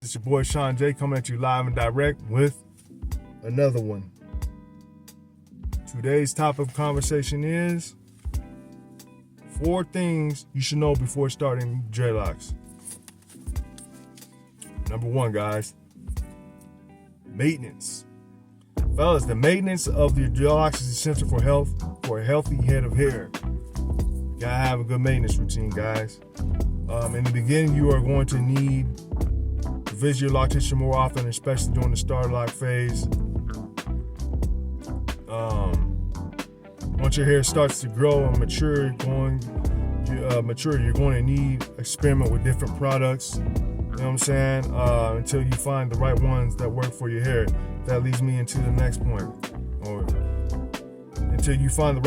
It's your boy Sean J coming at you live and direct with another one. Today's topic of conversation is 4 things you should know before starting dreadlocks. Number 1, guys, maintenance. Fellas, the maintenance of your dreadlocks is essential for a healthy head of hair. You gotta have a good maintenance routine, guys. In the beginning, you are going to need to visit your loctician more often, especially during the start lock phase. Once your hair starts to grow and mature, you're going to need to experiment with different products. You know what I'm saying? Until you find the right ones that work for your hair. That leads me into the next point. Or until you find the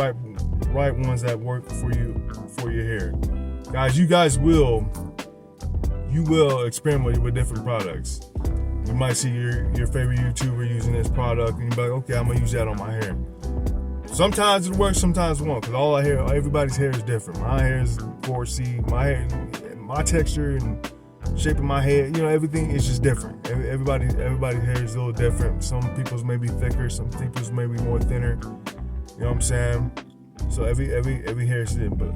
right ones that work for your hair. Guys, you will experiment with different products. You might see your favorite YouTuber using this product, and you're like, okay, I'm gonna use that on my hair. Sometimes it works, sometimes it won't, because everybody's hair is different. My hair is 4C, my texture and shape of my head, everything is just different. Everybody's hair is a little different. Some people's may be thicker, some people's may be more thinner. You know what I'm saying? So every hair is different, but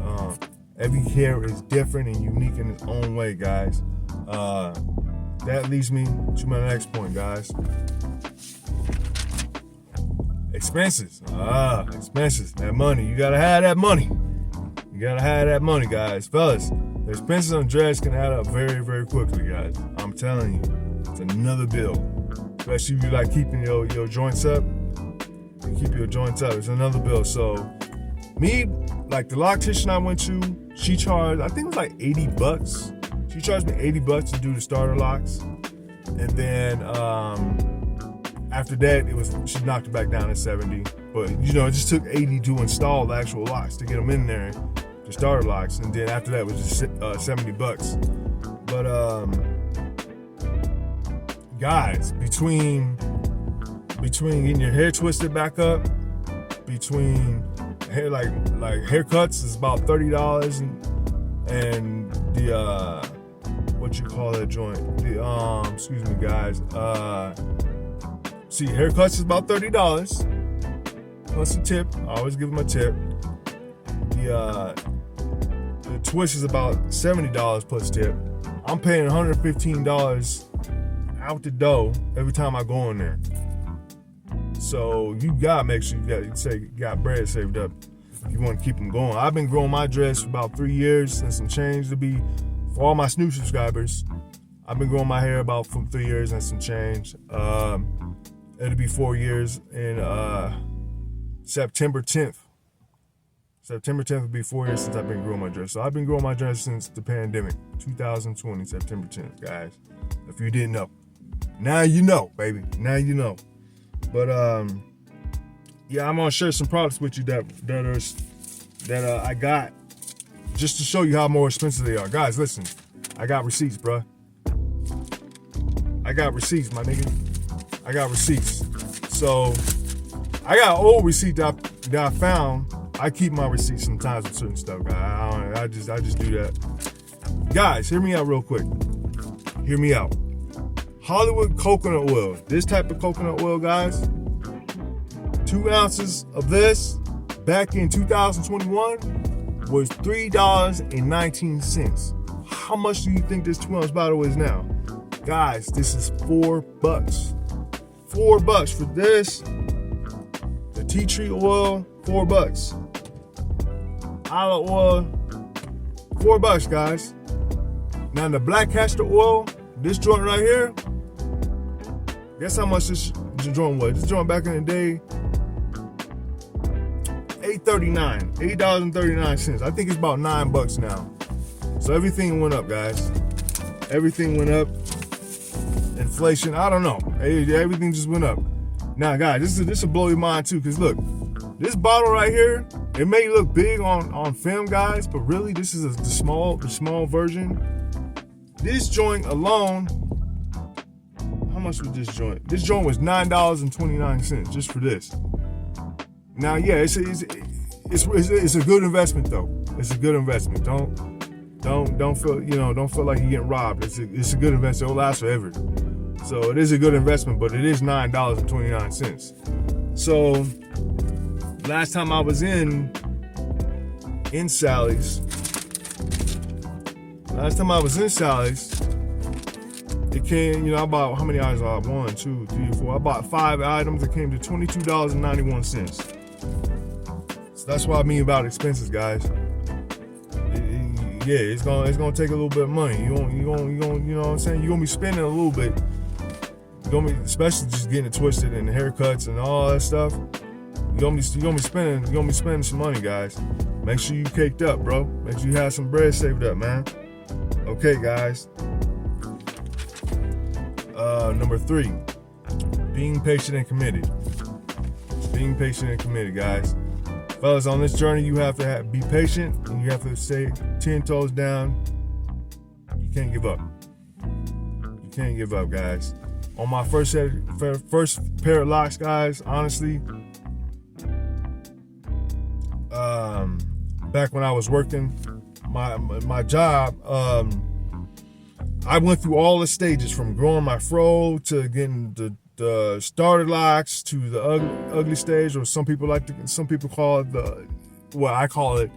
every hair is different and unique in its own way, guys. That leads me to my next point, guys. Expenses. Expenses. That money. You gotta have that money. You gotta have that money, guys. Fellas, the expenses on dreads can add up very, very quickly, guys. I'm telling you, it's another bill. Especially if you like keeping your joints up. You keep your joints up. It's another bill. So, me, like the loctician I went to, she charged, I think it was like $80. She charged me $80 to do the starter locks. And then after that, she knocked it back down to $70. But it just took $80 to install the actual locks, to get them in there, the starter locks. And then after that, it was just $70. But guys, between getting your hair twisted back up, between hair like haircuts is about $30, and the what you call that joint? The excuse me, guys. See, haircuts is about $30 plus a tip. I always give them a tip. The twist is about $70 plus tip. I'm paying $115 out the door every time I go in there. So you gotta make sure you got bread saved up if you want to keep them going. I've been growing my dreads for about 3 years and some change for all my new subscribers. I've been growing my hair about for 3 years and some change. It'll be 4 years in September 10th. September 10th will be 4 years since I've been growing my dreads. So I've been growing my dreads since the pandemic, 2020, September 10th, guys. If you didn't know. Now you know, baby. Now you know. But yeah, I'm gonna share some products with you that I got just to show you how more expensive they are. Guys, listen, I got receipts, bruh. I got receipts, my nigga. I got receipts. So I got an old receipt that I found. I keep my receipts sometimes with certain stuff, guys. I just do that. Guys, hear me out real quick. Hear me out. Hollywood coconut oil. This type of coconut oil, guys, 2 ounces of this back in 2021 was $3.19. How much do you think this 2-ounce bottle is now? Guys, this is $4. $4 for this. The tea tree oil, $4. Olive oil, $4, guys. Now the black castor oil, this joint right here, guess how much this joint was? This joint back in the day, $8.39. I think it's about $9 now. So everything went up, guys. Everything went up. Inflation, I don't know. Everything just went up. Now, guys, this will blow your mind too, because look, this bottle right here, it may look big on film, guys, but really this is the small version. This joint alone, how much was this joint? This joint was $9.29 just for this. Now, yeah, it's a good investment though. It's a good investment. Don't feel like you're getting robbed. It's a good investment. It'll last forever. So it is a good investment, but it is $9.29. So last time I was in Sally's, it came, I bought, how many items I bought? 1, 2, 3, 4. I bought 5 items. It came to $22.91. So that's what I mean about expenses, guys. It's gonna take a little bit of money. You know what I'm saying? You're gonna be spending a little bit. You're gonna be, especially just getting it twisted and the haircuts and all that stuff. You're gonna be spending some money, guys. Make sure you caked up, bro. Make sure you have some bread saved up, man. Okay, guys. Number 3, being patient and committed. Being patient and committed, guys. Fellas, on this journey, you have to be patient and you have to stay 10 toes down. You can't give up. You can't give up, guys. On my first pair of locks, guys, honestly, back when I was working my job, I went through all the stages from growing my fro to getting the starter locks to the ugly stage, or some people call it I call it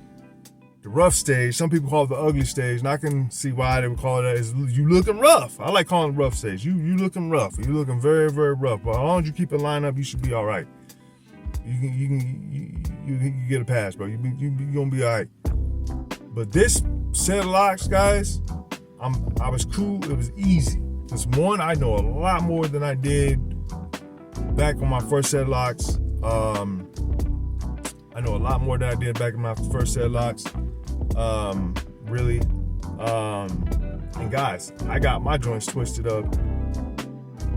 the rough stage. Some people call it the ugly stage, and I can see why they would call it that. Is you looking rough. I like calling it rough stage. You looking rough. You looking very, very rough. But as long as you keep it lined up, you should be all right. You get a pass, bro. You gonna be all right. But this set of locks, guys, I was cool. It was easy. Because one, I know a lot more than I did back on my first set of locks. I know a lot more than I did back in my first set of locks. Really. And guys, I got my joints twisted up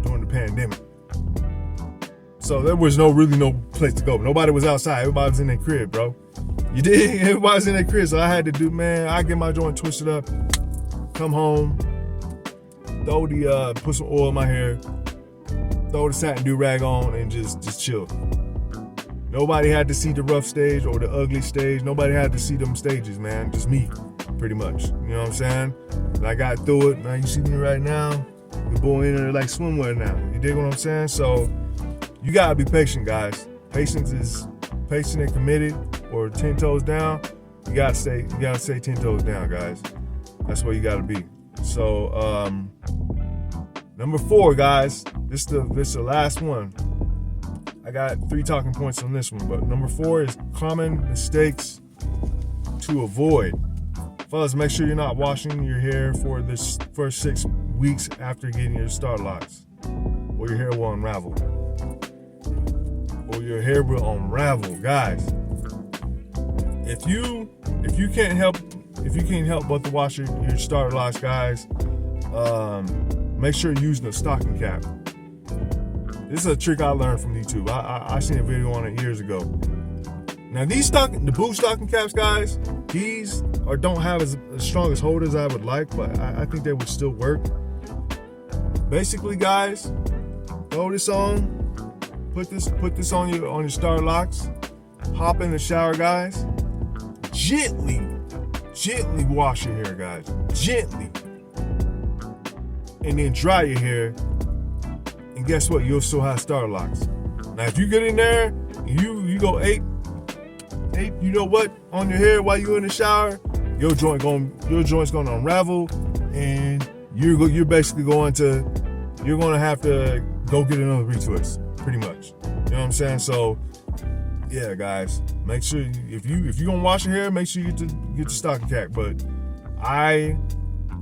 during the pandemic. So there was no place to go. Nobody was outside. Everybody was in their crib, bro. You did? Everybody was in their crib. So I had to do, I get my joint twisted up, come home, put some oil in my hair, throw the satin do-rag on, and just chill. Nobody had to see the rough stage or the ugly stage. Nobody had to see them stages, man. Just me, pretty much. You know what I'm saying? And I got through it. Now you see me right now. The boy in there like swimwear now. You dig what I'm saying? So you gotta be patient, guys. Patience is patient and committed, or 10 toes down. You gotta stay 10 toes down, guys. That's where you gotta be. So number 4, guys. This is the last one. I got 3 talking points on this one, but number 4 is common mistakes to avoid. Fellas, make sure you're not washing your hair for this first 6 weeks after getting your start locks, or your hair will unravel. Guys. If you can't help but to wash your starter locks, guys, make sure you're using a stocking cap. This is a trick I learned from YouTube. I seen a video on it years ago. Now the boot stocking caps, guys, these don't have as strong as holders as I would like, but I think they would still work. Basically, guys, throw this on, put this on your starter locks, hop in the shower, guys. Gently wash your hair, guys. Gently. And then dry your hair. And guess what? You'll still have starter locks. Now, if you get in there and you go ape, you know what, on your hair while you're in the shower, your joint's gonna unravel, and you're basically gonna have to go get another retwist, pretty much. You know what I'm saying? So, yeah, guys, make sure if you're gonna wash your hair, make sure you get the stocking cap. But I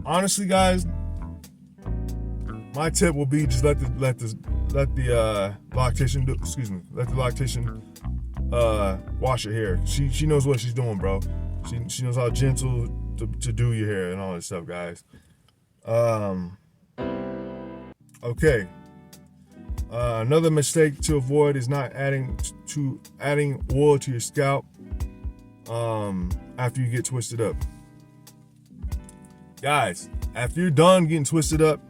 honestly, guys, my tip will be just let the loctician wash your hair. She knows what she's doing, bro. She knows how gentle to do your hair and all that stuff, guys. Okay. Another mistake to avoid is not adding oil to your scalp after you get twisted up. Guys, after you're done getting twisted up,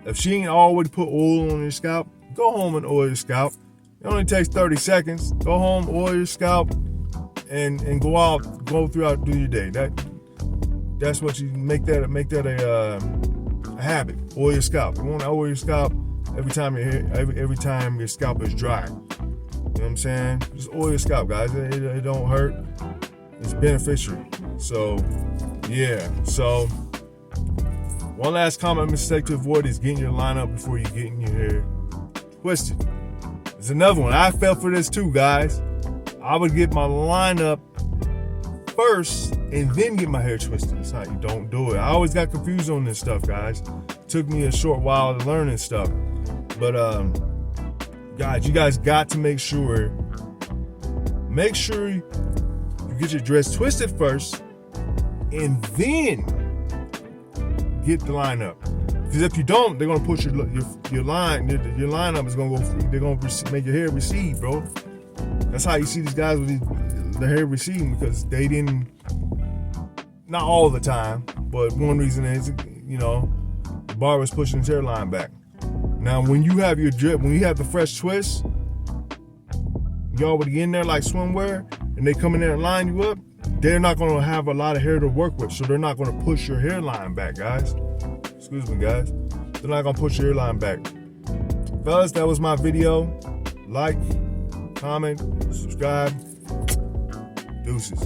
if she ain't already put oil on your scalp, go home and oil your scalp. It only takes 30 seconds. Go home, oil your scalp, and go throughout do your day. that's what you make that a habit. Oil your scalp. You want to oil your scalp every time your scalp is dry. You know what I'm saying? Just oil your scalp, guys. It don't hurt. It's beneficial. So, yeah. So, one last common mistake to avoid is getting your lineup before you getting your hair twisted. There's another one. I fell for this too, guys. I would get my lineup first and then get my hair twisted. That's how you don't do it. I always got confused on this stuff, guys. Took me a short while to learn this stuff. But guys, you guys got to make sure you get your dress twisted first and then get the lineup. Because if you don't, they're gonna push your lineup is gonna go. They're gonna make your hair recede, bro. That's how you see these guys with the hair receding, because they didn't. Not all the time, but one reason is, the barber's pushing his hairline back. Now, when you have the fresh twist, you already in there like swimwear, and they come in there and line you up, they're not gonna have a lot of hair to work with, so they're not gonna push your hairline back, guys. Excuse me, guys. They're not gonna push your hairline back. Fellas, that was my video. Like, comment, subscribe. Deuces.